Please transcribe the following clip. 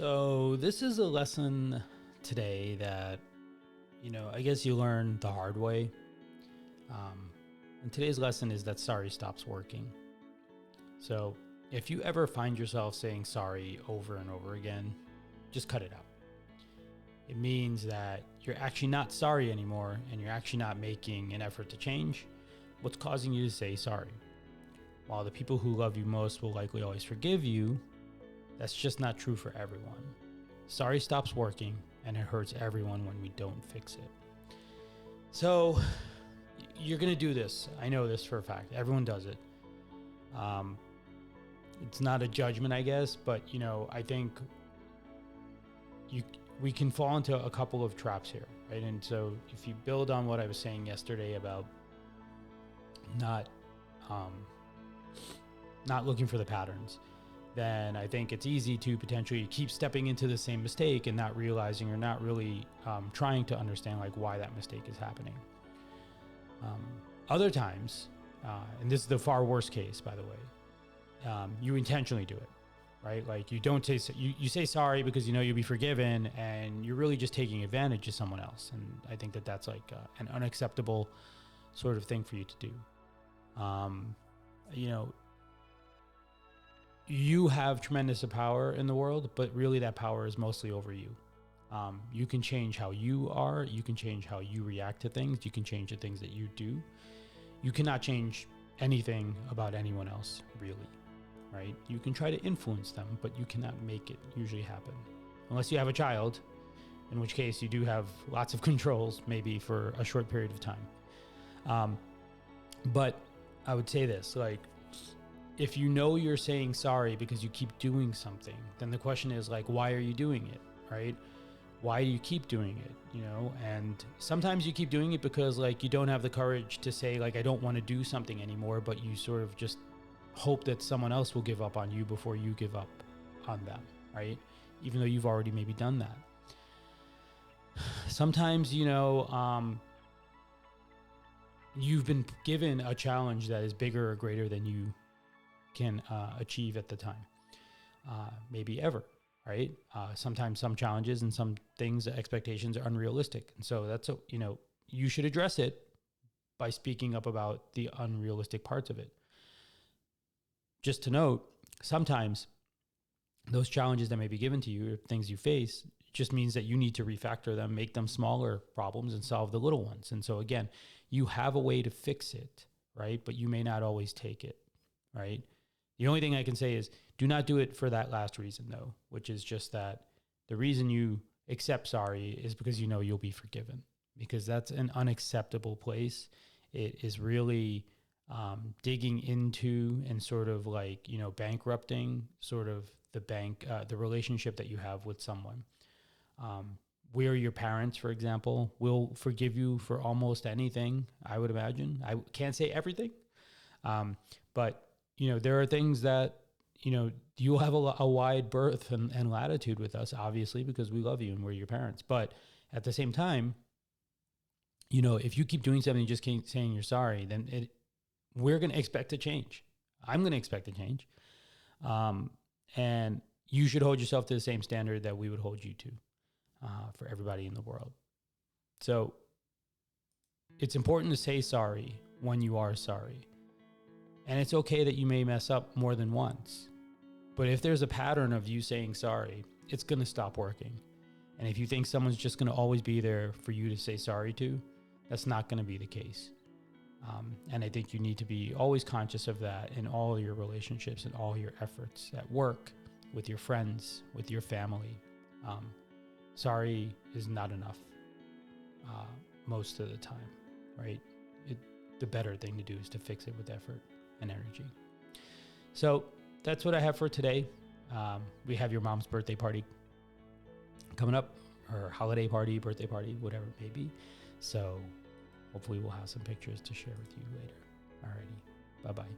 So this is a lesson today that, I guess you learn the hard way. And today's lesson is that sorry stops working. So if you ever find yourself saying sorry over and over again, just cut it out. It means that you're actually not sorry anymore and you're actually not making an effort to change what's causing you to say sorry. While the people who love you most will likely always forgive you, that's just not true for everyone. Sorry stops working, and it hurts everyone when we don't fix it. So, you're going to do this. I know this for a fact. Everyone does it. It's not a judgment, I guess, but, I think we can fall into a couple of traps here, right? And so, if you build on what I was saying yesterday about not looking for the patterns, then I think it's easy to potentially keep stepping into the same mistake and not realizing or not really trying to understand why that mistake is happening. Other times, and this is the far worst case, by the way, you intentionally do it, right? Like you don't say, you say sorry because you'll be forgiven, and you're really just taking advantage of someone else. And I think that that's an unacceptable sort of thing for you to do. You have tremendous power in the world, but really that power is mostly over you. You can change how you are. You can change how you react to things. You can change the things that you do. You cannot change anything about anyone else, really, right? You can try to influence them, but you cannot make it usually happen. Unless you have a child, in which case you do have lots of controls, maybe for a short period of time. But I would say this, if you're saying sorry because you keep doing something, then the question is why are you doing it, right? Why do you keep doing it, And sometimes you keep doing it because you don't have the courage to say I don't want to do something anymore, but you sort of just hope that someone else will give up on you before you give up on them, right? Even though you've already maybe done that. Sometimes, you've been given a challenge that is bigger or greater than you can achieve at the time, maybe ever, right? Sometimes some challenges and some things, expectations are unrealistic. And so that's, you should address it by speaking up about the unrealistic parts of it. Just to note, sometimes those challenges that may be given to you or things you face just means that you need to refactor them, make them smaller problems and solve the little ones. And so again, you have a way to fix it, right? But you may not always take it, right? The only thing I can say is do not do it for that last reason, though, which is just that the reason you accept sorry is because you'll be forgiven, because that's an unacceptable place. It is really digging into and sort of bankrupting sort of the relationship that you have with someone. Where your parents, for example, will forgive you for almost anything, I would imagine. I can't say everything, but there are things that, you'll have a wide berth and latitude with us, obviously, because we love you and we're your parents. But at the same time, if you keep doing something and just keep saying you're sorry, then we're going to expect a change. I'm going to expect a change. And you should hold yourself to the same standard that we would hold you to for everybody in the world. So it's important to say sorry when you are sorry. And it's okay that you may mess up more than once. But if there's a pattern of you saying sorry, it's going to stop working. And if you think someone's just going to always be there for you to say sorry to, that's not going to be the case. And I think you need to be always conscious of that in all your relationships and all your efforts at work, with your friends, with your family. Sorry is not enough most of the time, right? The better thing to do is to fix it with effort and energy. So that's what I have for today. We have your mom's birthday party coming up, or holiday party, birthday party, whatever it may be. So hopefully we'll have some pictures to share with you later. Alrighty. Bye-bye.